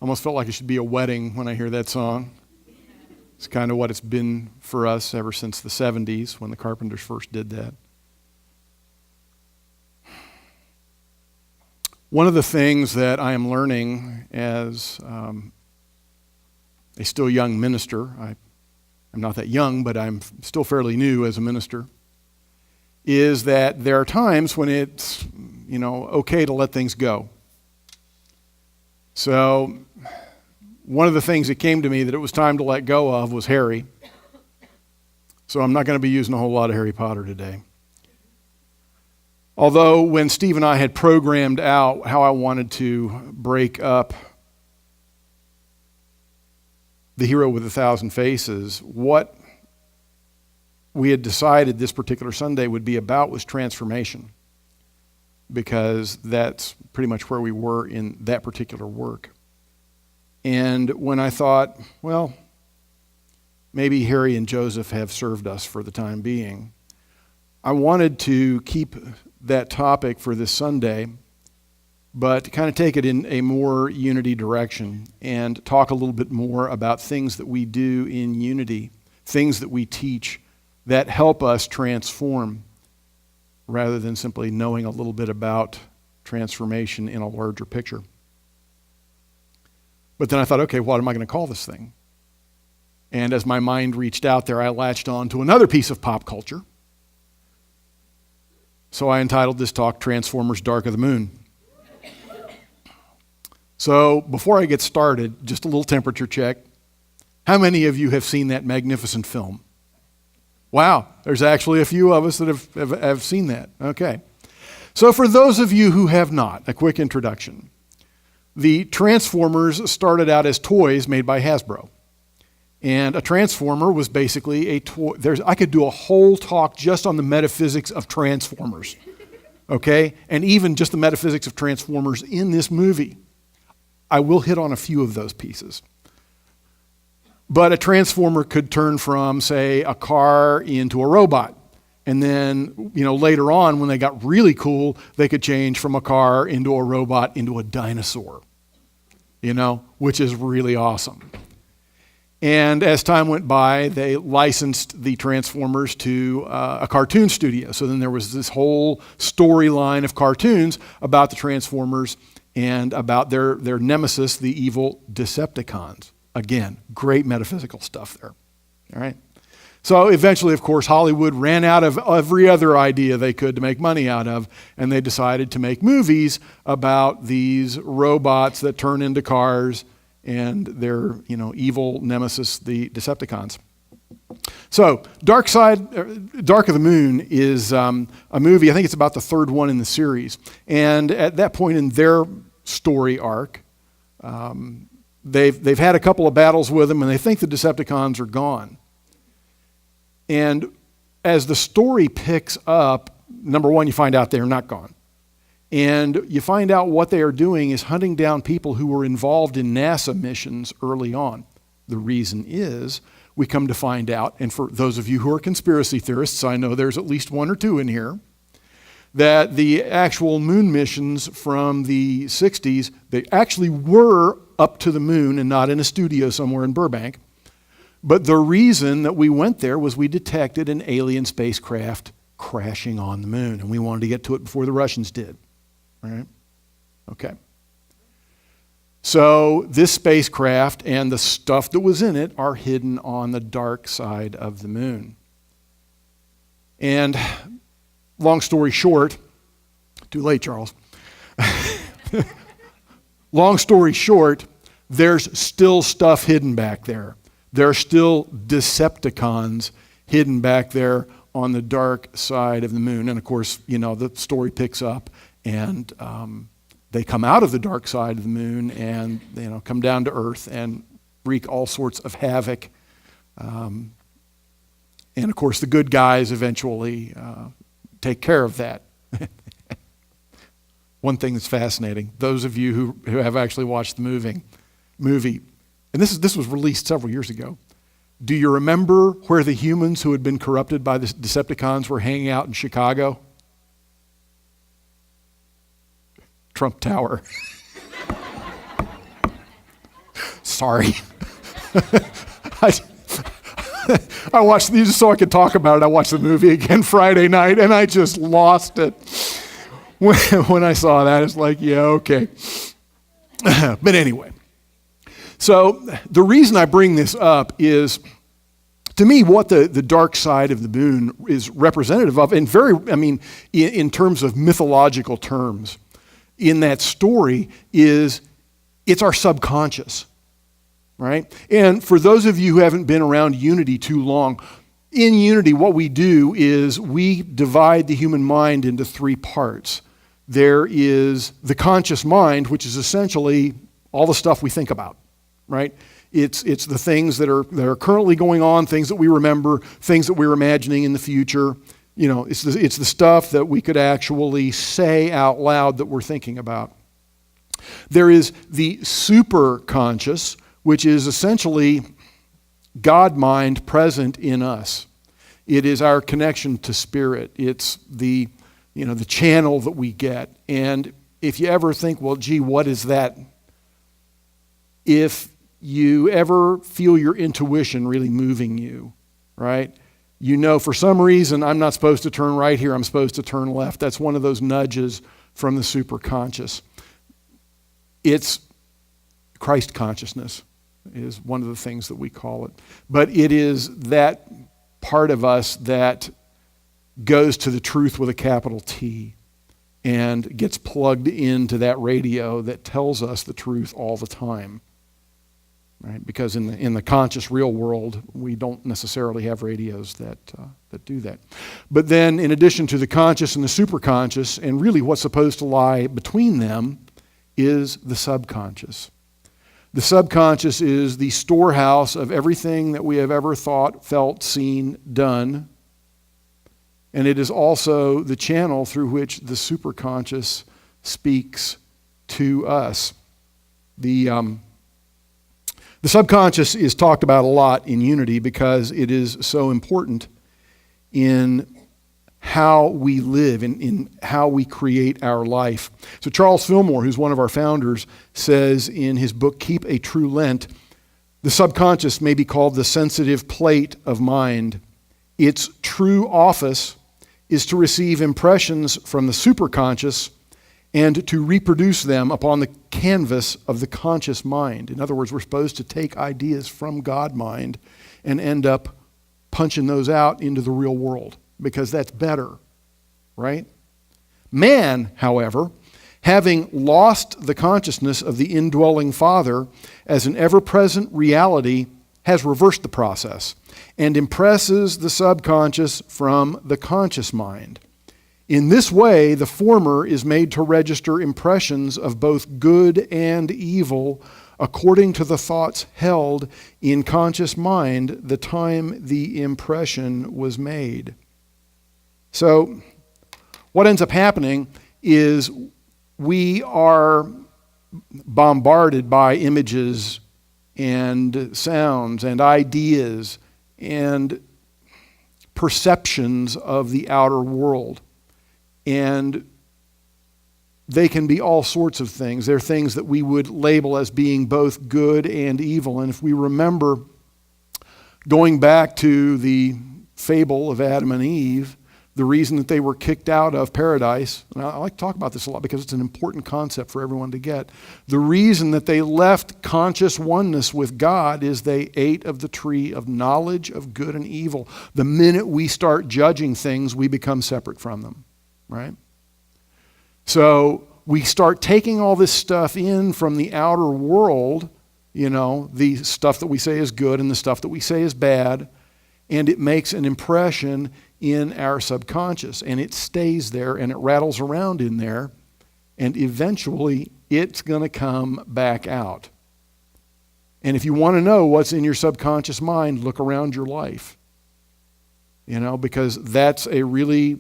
Almost felt like it should be a wedding when I hear that song. It's kind of what it's been for us ever since the 70s when the Carpenters first did that. One of the things that I am learning as a still young minister, I'm not that young, but I'm still fairly new as a minister, is that there are times when it's, okay to let things go. So one of the things that came to me that it was time to let go of was Harry. So I'm not going to be using a whole lot of Harry Potter today. Although when Steve and I had programmed out how I wanted to break up The Hero with 1,000 Faces, what we had decided this particular Sunday would be about was transformation, because that's pretty much where we were in that particular work. And when I thought, well, maybe Harry and Joseph have served us for the time being, I wanted to keep that topic for this Sunday, but to kind of take it in a more unity direction and talk a little bit more about things that we do in unity, things that we teach that help us transform, rather than simply knowing a little bit about transformation in a larger picture. But then I thought, okay, what am I going to call this thing? And as my mind reached out there, I latched on to another piece of pop culture. So I entitled this talk, Transformers: Dark of the Moon. So before I get started, just a little temperature check. How many of you have seen that magnificent film? Wow, there's actually a few of us that have seen that. Okay. So for those of you who have not, a quick introduction. The Transformers started out as toys made by Hasbro. And a Transformer was basically a toy. I could do a whole talk just on the metaphysics of Transformers, okay? And even just the metaphysics of Transformers in this movie. I will hit on a few of those pieces. But a Transformer could turn from, say, a car into a robot. And then, later on, when they got really cool, they could change from a car into a robot into a dinosaur, which is really awesome. And as time went by, they licensed the Transformers to a cartoon studio. So then there was this whole storyline of cartoons about the Transformers and about their nemesis, the evil Decepticons. Again, great metaphysical stuff there. All right. So eventually, of course, Hollywood ran out of every other idea they could to make money out of, and they decided to make movies about these robots that turn into cars and their, evil nemesis, the Decepticons. So, Dark of the Moon is a movie. I think it's about the third one in the series. And at that point in their story arc, they've had a couple of battles with them, and they think the Decepticons are gone. And as the story picks up, number one, you find out they're not gone. And you find out what they are doing is hunting down people who were involved in NASA missions early on. The reason is, we come to find out, and for those of you who are conspiracy theorists, I know there's at least one or two in here, that the actual moon missions from the 60s, they actually were up to the moon and not in a studio somewhere in Burbank. But the reason that we went there was we detected an alien spacecraft crashing on the moon, and we wanted to get to it before the Russians did. All right? Okay. So this spacecraft and the stuff that was in it are hidden on the dark side of the moon. And long story short, too late, Charles. Long story short, there's still stuff hidden back there. There are still Decepticons hidden back there on the dark side of the moon. And of course, the story picks up and they come out of the dark side of the moon and come down to Earth and wreak all sorts of havoc. And of course, the good guys eventually take care of that. One thing that's fascinating, those of you who have actually watched the movie, and this was released several years ago. Do you remember where the humans who had been corrupted by the Decepticons were hanging out in Chicago? Trump Tower. sorry. I watched these so I could talk about it. I watched the movie again Friday night, and I just lost it. When I saw that, it's like, yeah, okay. But anyway, so the reason I bring this up is, to me, what the dark side of the moon is representative of, and in terms of mythological terms, in that story is it's our subconscious, right? And for those of you who haven't been around Unity too long, in Unity, what we do is we divide the human mind into three parts. There is the conscious mind, which is essentially all the stuff we think about, right? It's the things that are currently going on, things that we remember, things that we're imagining in the future. It's the stuff that we could actually say out loud that we're thinking about. There is the superconscious, which is essentially God mind present in us. It is our connection to spirit. It's the channel that we get. And if you ever think, well, gee, what is that? If you ever feel your intuition really moving you, right? For some reason, I'm not supposed to turn right here, I'm supposed to turn left. That's one of those nudges from the superconscious. It's Christ consciousness is one of the things that we call it. But it is that part of us that goes to the truth with a capital T and gets plugged into that radio that tells us the truth all the time. Right? Because in the conscious real world, we don't necessarily have radios that do that. But then, in addition to the conscious and the superconscious, and really what's supposed to lie between them, is the subconscious. The subconscious is the storehouse of everything that we have ever thought, felt, seen, done. And it is also the channel through which the superconscious speaks to us. The subconscious is talked about a lot in Unity because it is so important in how we live, in how we create our life. So Charles Fillmore, who's one of our founders, says in his book, Keep a True Lent, the subconscious may be called the sensitive plate of mind. Its true office is to receive impressions from the superconscious and to reproduce them upon the canvas of the conscious mind. In other words, we're supposed to take ideas from God mind and end up punching those out into the real world because that's better, right? Man, however, having lost the consciousness of the indwelling Father as an ever-present reality, has reversed the process and impresses the subconscious from the conscious mind. In this way, the former is made to register impressions of both good and evil according to the thoughts held in conscious mind the time the impression was made. So, what ends up happening is we are bombarded by images and sounds and ideas and perceptions of the outer world. And they can be all sorts of things. They're things that we would label as being both good and evil. And if we remember going back to the fable of Adam and Eve, the reason that they were kicked out of paradise, and I like to talk about this a lot because it's an important concept for everyone to get. The reason that they left conscious oneness with God is they ate of the tree of knowledge of good and evil. The minute we start judging things, we become separate from them. Right? So we start taking all this stuff in from the outer world, the stuff that we say is good and the stuff that we say is bad, and it makes an impression in our subconscious, and it stays there and it rattles around in there, and eventually it's going to come back out. And if you want to know what's in your subconscious mind, look around your life. Because that's we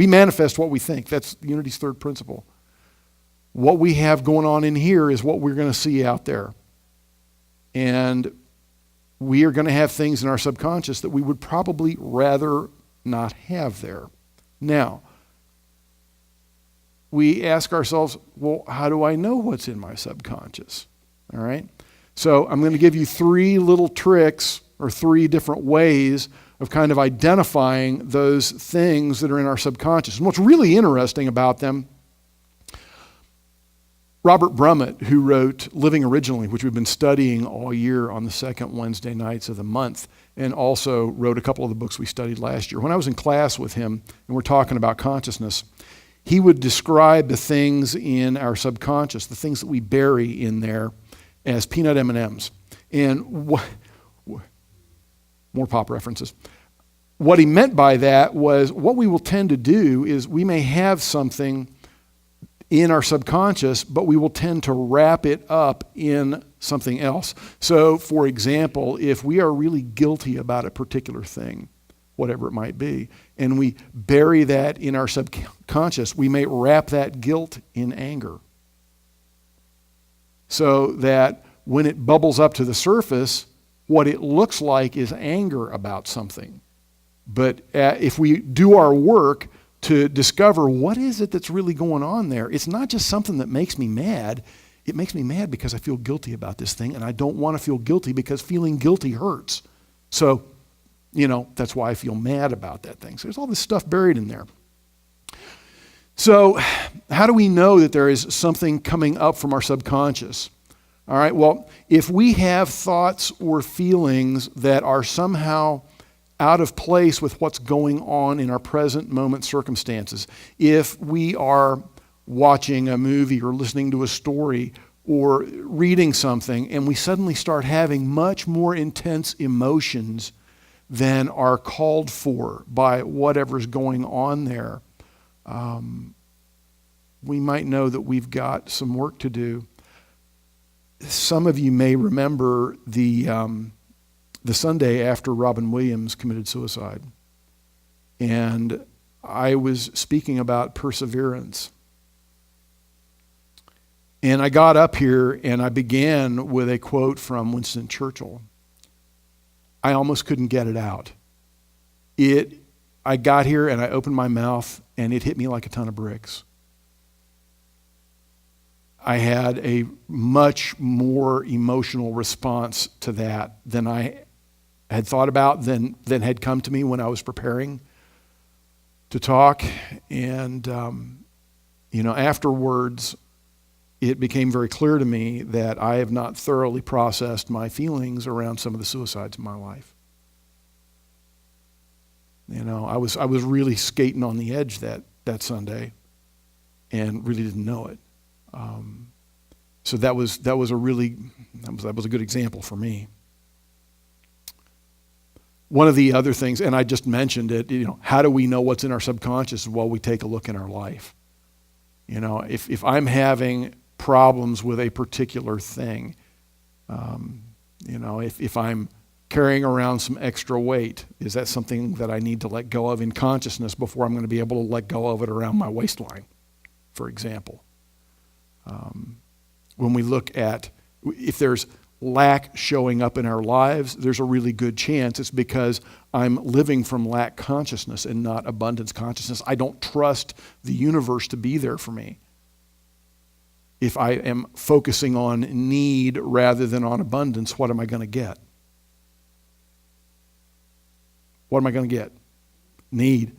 manifest what we think. That's Unity's third principle. What we have going on in here is what we're going to see out there. And we are going to have things in our subconscious that we would probably rather not have there. Now, we ask ourselves, well, how do I know what's in my subconscious? all right? So I'm going to give you 3 little tricks or 3 different ways of kind of identifying those things that are in our subconscious. And what's really interesting about them, Robert Brummett, who wrote Living Originally, which we've been studying all year on the second Wednesday nights of the month, and also wrote a couple of the books we studied last year. When I was in class with him and we're talking about consciousness, he would describe the things in our subconscious, the things that we bury in there, as peanut M&Ms. And more pop references. What he meant by that was what we will tend to do is we may have something in our subconscious, but we will tend to wrap it up in something else. So, for example, if we are really guilty about a particular thing, whatever it might be, and we bury that in our subconscious, we may wrap that guilt in anger. So that when it bubbles up to the surface, what it looks like is anger about something. But if we do our work to discover what is it that's really going on there, it's not just something that makes me mad. It makes me mad because I feel guilty about this thing, and I don't want to feel guilty because feeling guilty hurts. So, that's why I feel mad about that thing. So there's all this stuff buried in there. So how do we know that there is something coming up from our subconscious? All right, well, if we have thoughts or feelings that are somehow out of place with what's going on in our present moment circumstances, if we are watching a movie or listening to a story or reading something and we suddenly start having much more intense emotions than are called for by whatever's going on there, we might know that we've got some work to do. Some of you may remember the Sunday after Robin Williams committed suicide. And I was speaking about perseverance. And I got up here and I began with a quote from Winston Churchill. I almost couldn't get it out. I got here and I opened my mouth and it hit me like a ton of bricks. I had a much more emotional response to that than I had thought about, than had come to me when I was preparing to talk. And, afterwards, it became very clear to me that I have not thoroughly processed my feelings around some of the suicides in my life. I was really skating on the edge that Sunday and really didn't know it. So that was a good example for me. One of the other things, and I just mentioned it, how do we know what's in our subconscious? Well, we take a look in our life. If I'm having problems with a particular thing, if I'm carrying around some extra weight, is that something that I need to let go of in consciousness before I'm going to be able to let go of it around my waistline, for example? When we look at if there's lack showing up in our lives, there's a really good chance it's because I'm living from lack consciousness and not abundance consciousness. I don't trust the universe to be there for me. If I am focusing on need rather than on abundance, what am I going to get? What am I going to get? Need.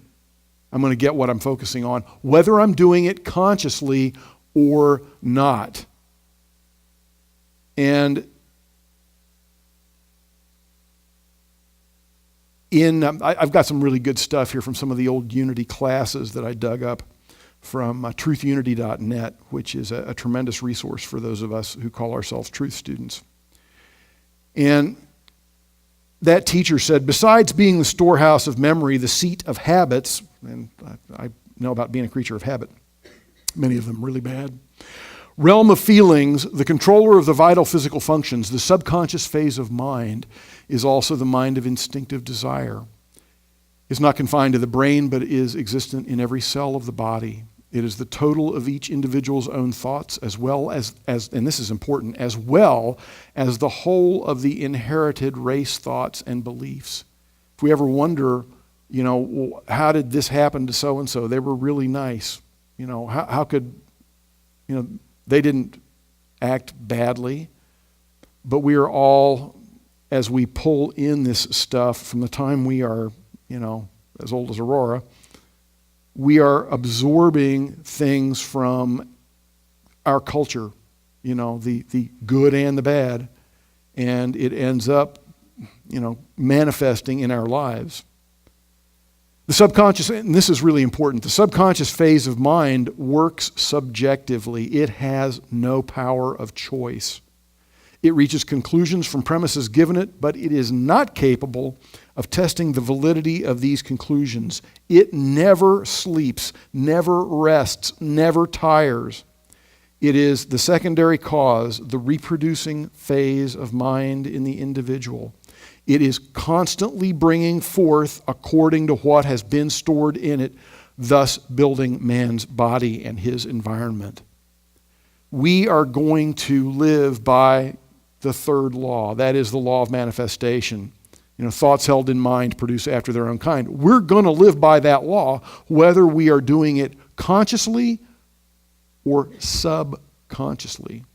I'm going to get what I'm focusing on, whether I'm doing it consciously or not. And I've got some really good stuff here from some of the old Unity classes that I dug up from truthunity.net, which is a tremendous resource for those of us who call ourselves truth students. And that teacher said, besides being the storehouse of memory, the seat of habits, and I know about being a creature of habit, many of them really bad, realm of feelings, the controller of the vital physical functions, the subconscious phase of mind, is also the mind of instinctive desire. It's not confined to the brain, but is existent in every cell of the body. It is the total of each individual's own thoughts, as well as, and this is important, as well as the whole of the inherited race thoughts and beliefs. If we ever wonder, how did this happen to so-and-so? They were really nice. How could, they didn't act badly. But we are all, as we pull in this stuff from the time we are, as old as Aurora, we are absorbing things from our culture, the good and the bad, and it ends up, manifesting in our lives. The subconscious, and this is really important, the subconscious phase of mind works subjectively. It has no power of choice. It reaches conclusions from premises given it, but it is not capable of testing the validity of these conclusions. It never sleeps, never rests, never tires. It is the secondary cause, the reproducing phase of mind in the individual. It is constantly bringing forth according to what has been stored in it, thus building man's body and his environment. We are going to live by the third law. That is the law of manifestation. Thoughts held in mind produce after their own kind. We're going to live by that law, whether we are doing it consciously or subconsciously.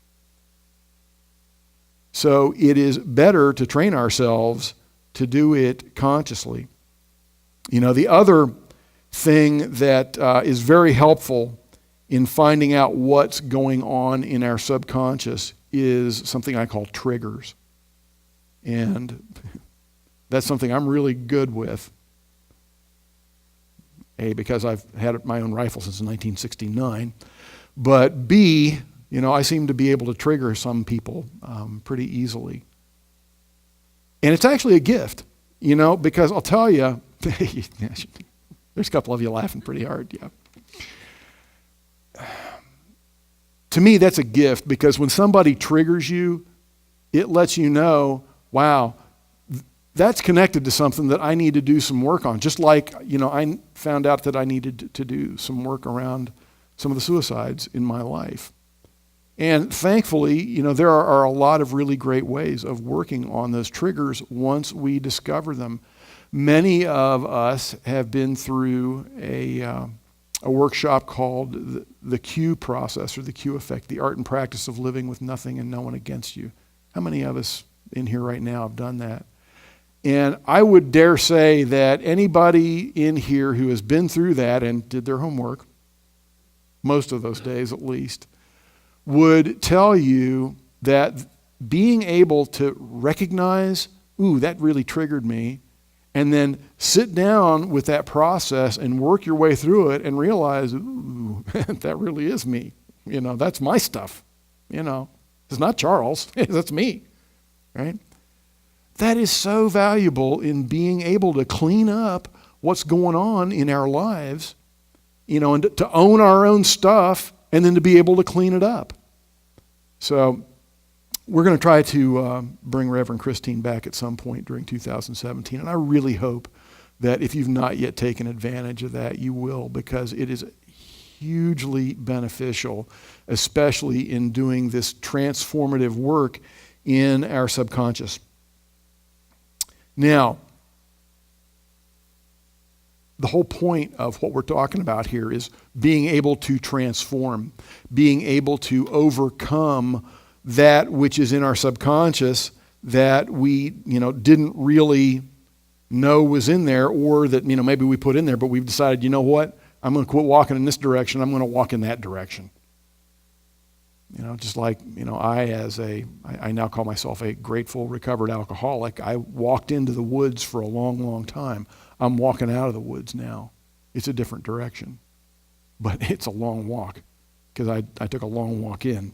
So it is better to train ourselves to do it consciously. The other thing that is very helpful in finding out what's going on in our subconscious is something I call triggers. And that's something I'm really good with. A, because I've had my own rifle since 1969. But B, I seem to be able to trigger some people pretty easily. And it's actually a gift, because I'll tell you, there's a couple of you laughing pretty hard, yeah. To me, that's a gift, because when somebody triggers you, it lets you know, wow, that's connected to something that I need to do some work on. Just like, I found out that I needed to do some work around some of the suicides in my life. And thankfully, there are a lot of really great ways of working on those triggers once we discover them. Many of us have been through a workshop called the Q process, or the Q effect, the art and practice of living with nothing and no one against you. How many of us in here right now have done that? And I would dare say that anybody in here who has been through that and did their homework, most of those days at least, would tell you that being able to recognize, ooh, that really triggered me, and then sit down with that process and work your way through it and realize, ooh, that really is me. That's my stuff. It's not Charles, that's me, right? That is so valuable in being able to clean up what's going on in our lives, and to own our own stuff and then to be able to clean it up. So we're going to try to bring Reverend Christine back at some point during 2017, and I really hope that if you've not yet taken advantage of that, you will, because it is hugely beneficial, especially in doing this transformative work in our subconscious. Now, the whole point of what we're talking about here is being able to transform, being able to overcome that which is in our subconscious that we, didn't really know was in there, or that, maybe we put in there, but we've decided, you know what, I'm going to quit walking in this direction, I'm going to walk in that direction. Just like, I now call myself a grateful, recovered alcoholic. I walked into the woods for a long, long time. I'm walking out of the woods now. It's a different direction, but it's a long walk because I took a long walk in,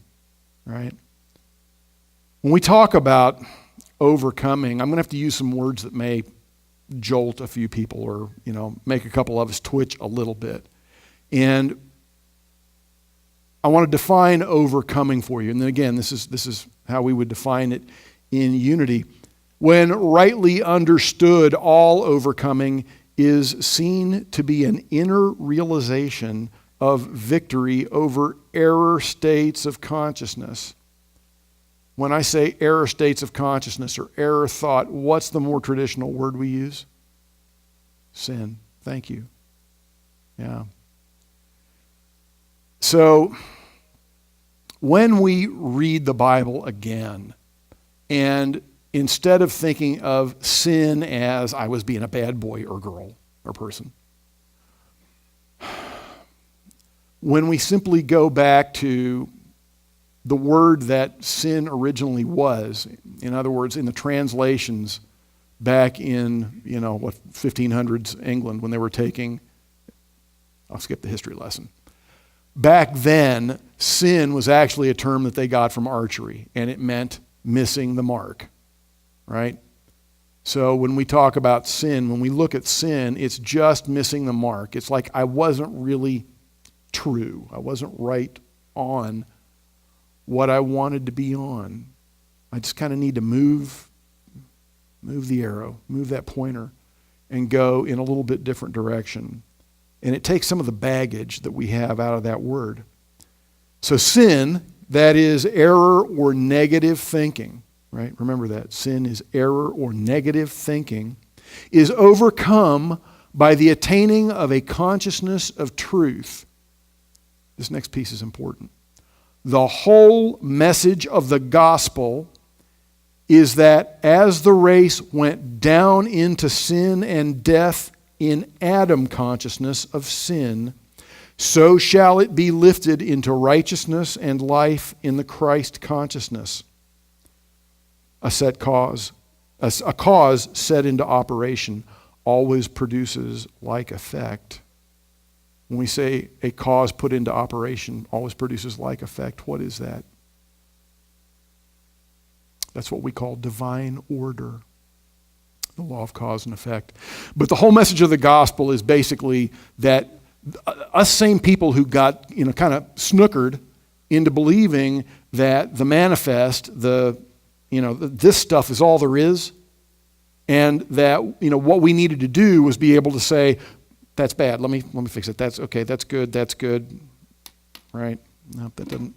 right? When we talk about overcoming, I'm going to have to use some words that may jolt a few people or, make a couple of us twitch a little bit. And I want to define overcoming for you. And then again, this is how we would define it in unity. When rightly understood, all overcoming is seen to be an inner realization of victory over error states of consciousness. When I say error states of consciousness or error thought, what's the more traditional word we use? Sin. Thank you. Yeah. So, when we read the Bible again, And instead of thinking of sin as I was being a bad boy or girl or person, when we simply go back to the word that sin originally was, in other words, in the translations back in, 1500s England when they were taking, I'll skip the history lesson. Back then, sin was actually a term that they got from archery, and it meant missing the mark, right? So when we talk about sin, when we look at sin, it's just missing the mark. It's like I wasn't really true. I wasn't right on what I wanted to be on. I just kind of need to move the arrow, move that pointer, and go in a little bit different direction. And it takes some of the baggage that we have out of that word. So sin, that is error or negative thinking, right? Remember that. Sin is error or negative thinking, is overcome by the attaining of a consciousness of truth. This next piece is important. The whole message of the gospel is that as the race went down into sin and death in Adam consciousness of sin, so shall it be lifted into righteousness and life in the Christ consciousness. A cause set into operation always produces like effect. When we say a cause put into operation always produces like effect, what is that? That's what we call divine order, the law of cause and effect. But the whole message of the gospel is basically that us same people who got, kind of snookered into believing that the manifest, this stuff is all there is, and that, what we needed to do was be able to say, that's bad. Let me fix it. That's okay. That's good. That's good. Right? No, that doesn't.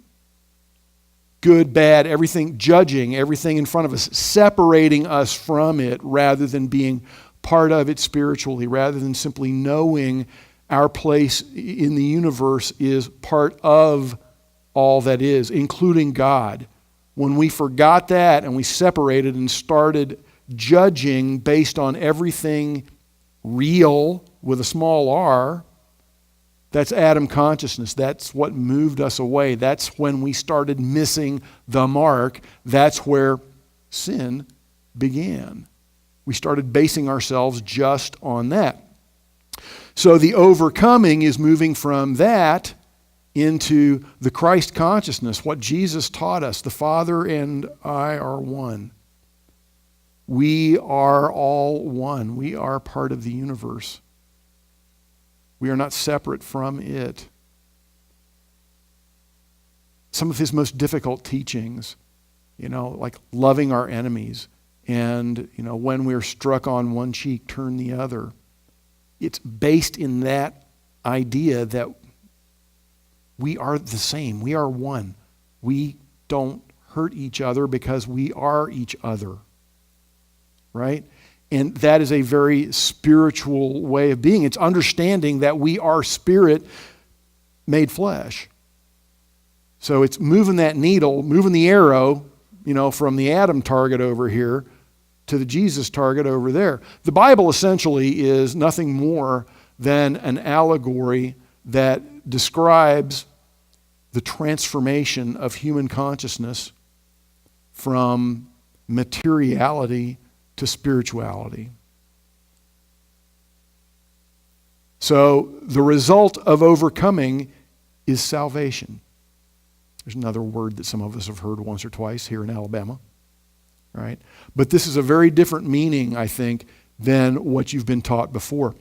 Good, bad, everything, judging everything in front of us, separating us from it rather than being part of it spiritually, rather than simply knowing our place in the universe is part of all that is, including God. When we forgot that and we separated and started judging based on everything real with a small r, that's Adam consciousness. That's what moved us away. That's when we started missing the mark. That's where sin began. We started basing ourselves just on that. So the overcoming is moving from that into the Christ consciousness, what Jesus taught us. The Father and I are one. We are all one. We are part of the universe. We are not separate from it. Some of his most difficult teachings, like loving our enemies, and, when we're struck on one cheek, turn the other. It's based in that idea that we are the same. We are one. We don't hurt each other because we are each other. Right? And that is a very spiritual way of being. It's understanding that we are spirit made flesh. So it's moving that needle, moving the arrow, from the Adam target over here to the Jesus target over there. The Bible essentially is nothing more than an allegory that describes the transformation of human consciousness from materiality to spirituality. So the result of overcoming is salvation. There's another word that some of us have heard once or twice here in Alabama, right? But this is a very different meaning, I think, than what you've been taught before.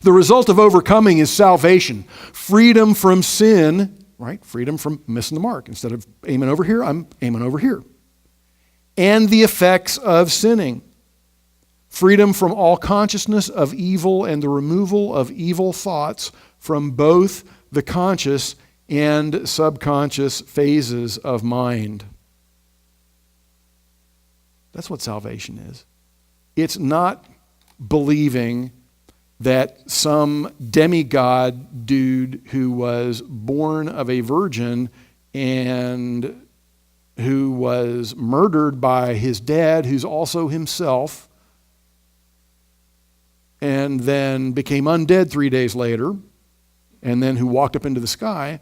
The result of overcoming is salvation, freedom from sin, right? Freedom from missing the mark. Instead of aiming over here, I'm aiming over here. And the effects of sinning. Freedom from all consciousness of evil and the removal of evil thoughts from both the conscious and subconscious phases of mind. That's what salvation is. It's not believing that some demigod dude who was born of a virgin and who was murdered by his dad, who's also himself, and then became undead 3 days later, and then who walked up into the sky,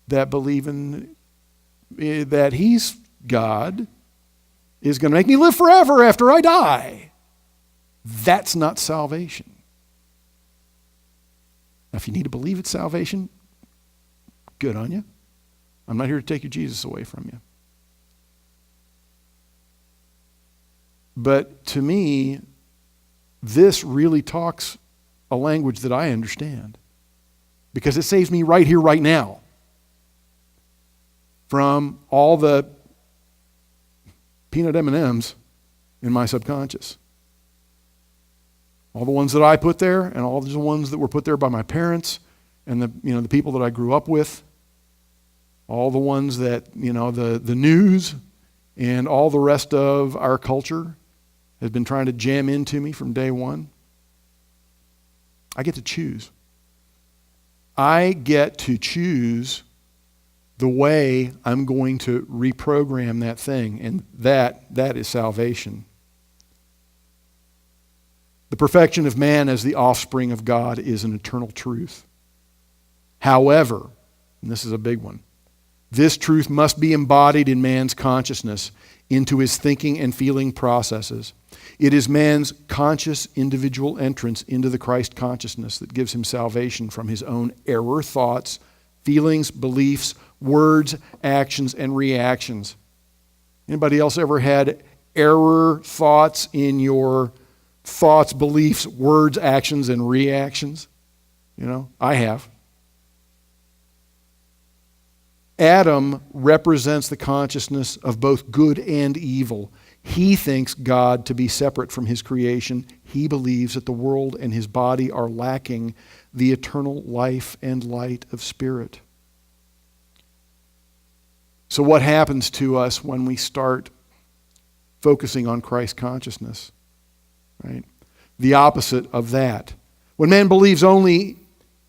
that believing that he's God is going to make me live forever after I die. That's not salvation. Now, if you need to believe it's salvation, good on you. I'm not here to take your Jesus away from you. But to me, this really talks a language that I understand, because it saves me right here, right now, from all the peanut M&Ms in my subconscious. All the ones that I put there, and all the ones that were put there by my parents, and the people that I grew up with. All the ones that, the news and all the rest of our culture has been trying to jam into me from day one. I get to choose. I get to choose the way I'm going to reprogram that thing, and that is salvation. The perfection of man as the offspring of God is an eternal truth. However, and this is a big one, this truth must be embodied in man's consciousness into his thinking and feeling processes. It is man's conscious individual entrance into the Christ consciousness that gives him salvation from his own error thoughts, feelings, beliefs, words, actions, and reactions. Anybody else ever had error thoughts in your thoughts, beliefs, words, actions, and reactions? I have. Adam represents the consciousness of both good and evil. He thinks God to be separate from his creation. He believes that the world and his body are lacking the eternal life and light of spirit. So what happens to us when we start focusing on Christ consciousness? Right? The opposite of that. When man believes only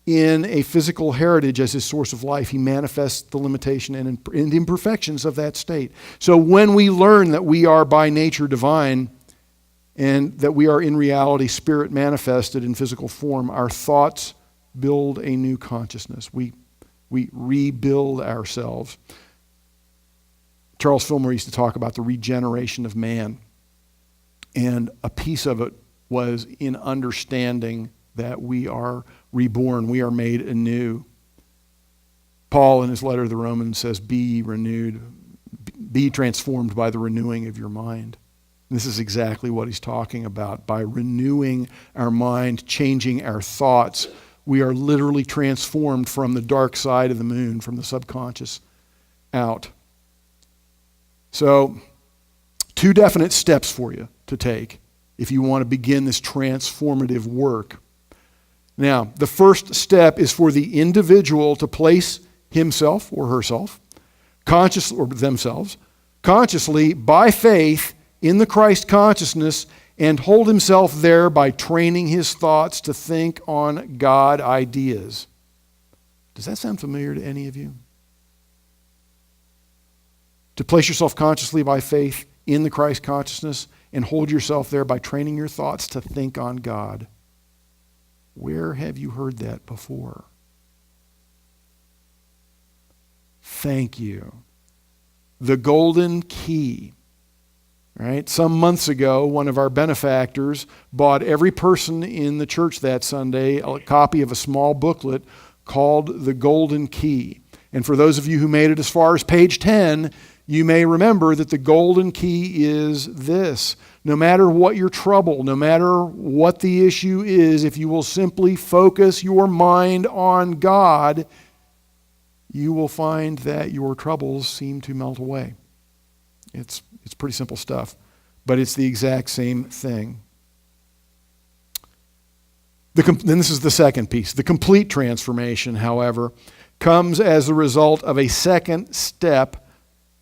in a physical heritage as his source of life, he manifests the limitation and imperfections of that state. So when we learn that we are by nature divine and that we are in reality spirit manifested in physical form, our thoughts build a new consciousness. We rebuild ourselves. Charles Fillmore used to talk about the regeneration of man, and a piece of it was in understanding that we are reborn, we are made anew. Paul in his letter to the Romans says, be renewed, be transformed by the renewing of your mind. And this is exactly what he's talking about. By renewing our mind, changing our thoughts, we are literally transformed from the dark side of the moon, from the subconscious out. So, 2 definite steps for you to take if you want to begin this transformative work. Now, the first step is for the individual to place himself or herself, consciously by faith in the Christ consciousness, and hold himself there by training his thoughts to think on God ideas. Does that sound familiar to any of you? To place yourself consciously by faith in the Christ consciousness and hold yourself there by training your thoughts to think on God. Where have you heard that before? Thank you. The golden key. Right? Some months ago, one of our benefactors bought every person in the church that Sunday a copy of a small booklet called The Golden Key. And for those of you who made it as far as page 10, you may remember that the golden key is this. No matter what your trouble, no matter what the issue is, if you will simply focus your mind on God, you will find that your troubles seem to melt away. It's pretty simple stuff, but it's the exact same thing. Then this is the second piece. The complete transformation, however, comes as a result of a second step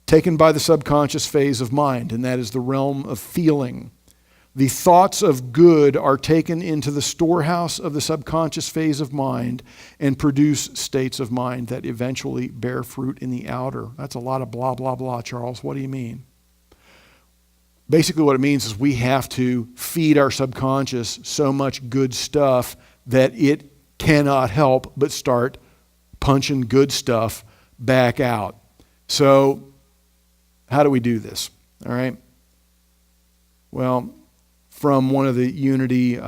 taken by the subconscious phase of mind, and that is the realm of feeling. The thoughts of good are taken into the storehouse of the subconscious phase of mind and produce states of mind that eventually bear fruit in the outer. That's a lot of blah, blah, blah, Charles. What do you mean? Basically what it means is we have to feed our subconscious so much good stuff that it cannot help but start punching good stuff back out. So how do we do this? All right. Well, from one of the Unity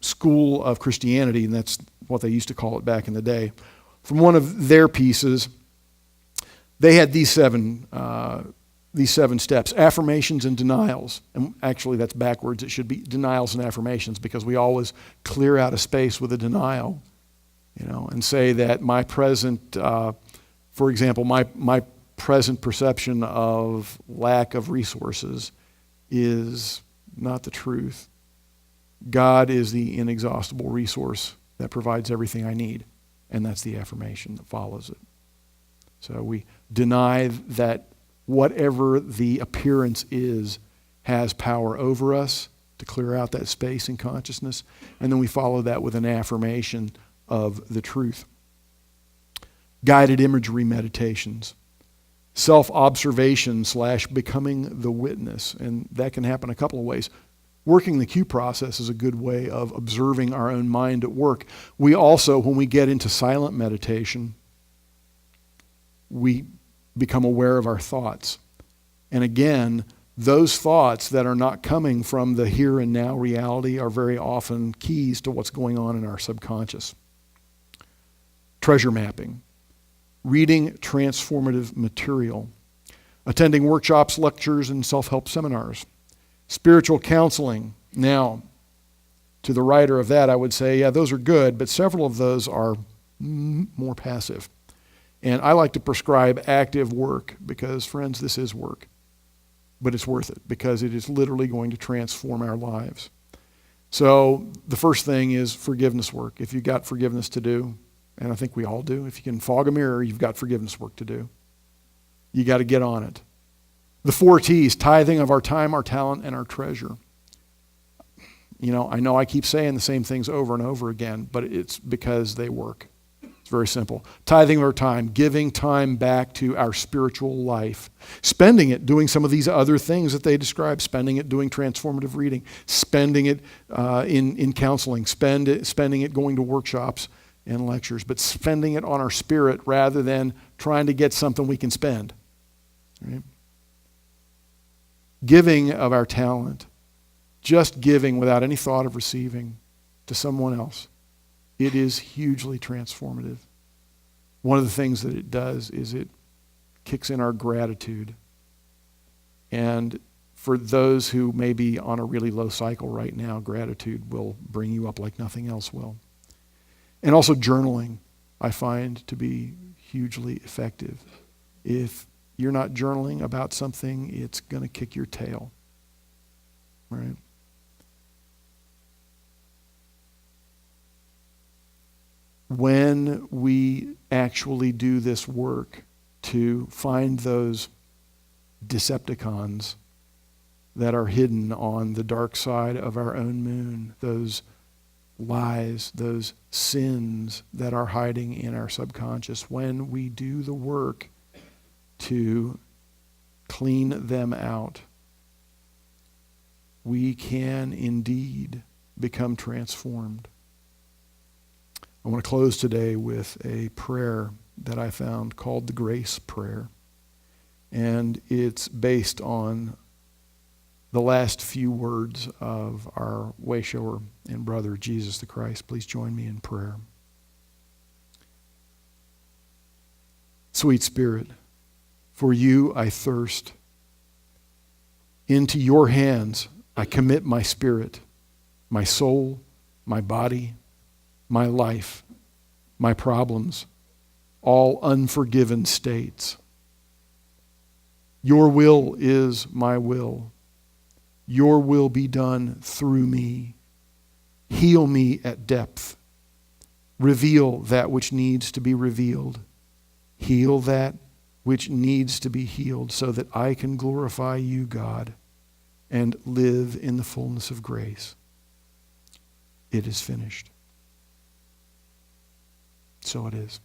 School of Christianity, and that's what they used to call it back in the day, from one of their pieces, they had these seven steps: affirmations and denials. And actually, that's backwards. It should be denials and affirmations, because we always clear out a space with a denial, and say that my present, for example, my present perception of lack of resources is not the truth. God is the inexhaustible resource that provides everything I need, and that's the affirmation that follows it. So we deny that whatever the appearance is has power over us, to clear out that space in consciousness, and then we follow that with an affirmation of the truth. Guided imagery meditations. Self-observation / becoming the witness. And that can happen a couple of ways. Working the cue process is a good way of observing our own mind at work. We also, when we get into silent meditation, we become aware of our thoughts. And again, those thoughts that are not coming from the here and now reality are very often keys to what's going on in our subconscious. Treasure mapping. Reading transformative material, attending workshops, lectures, and self-help seminars, spiritual counseling. Now, to the writer of that, I would say, yeah, those are good, but several of those are more passive. And I like to prescribe active work because, friends, this is work. But it's worth it because it is literally going to transform our lives. So the first thing is forgiveness work. If you've got forgiveness to do, and I think we all do. If you can fog a mirror, you've got forgiveness work to do. You got to get on it. The 4 T's, tithing of our time, our talent, and our treasure. I know I keep saying the same things over and over again, but it's because they work. It's very simple. Tithing of our time, giving time back to our spiritual life. Spending it doing some of these other things that they describe. Spending it doing transformative reading. Spending it in counseling. Spending it going to workshops and lectures, but spending it on our spirit rather than trying to get something we can spend. Right? Giving of our talent, just giving without any thought of receiving to someone else. It is hugely transformative. One of the things that it does is it kicks in our gratitude. And for those who may be on a really low cycle right now, gratitude will bring you up like nothing else will. And also journaling, I find to be hugely effective. If you're not journaling about something, it's going to kick your tail, right? When we actually do this work to find those Decepticons that are hidden on the dark side of our own moon, those lies, those sins that are hiding in our subconscious, when we do the work to clean them out, we can indeed become transformed. I want to close today with a prayer that I found called the Grace Prayer. And it's based on the last few words of our way-shower and brother, Jesus the Christ. Please join me in prayer. Sweet Spirit, for you I thirst. Into your hands I commit my spirit, my soul, my body, my life, my problems, all unforgiven states. Your will is my will. Your will be done through me. Heal me at depth. Reveal that which needs to be revealed. Heal that which needs to be healed so that I can glorify you, God, and live in the fullness of grace. It is finished. So it is.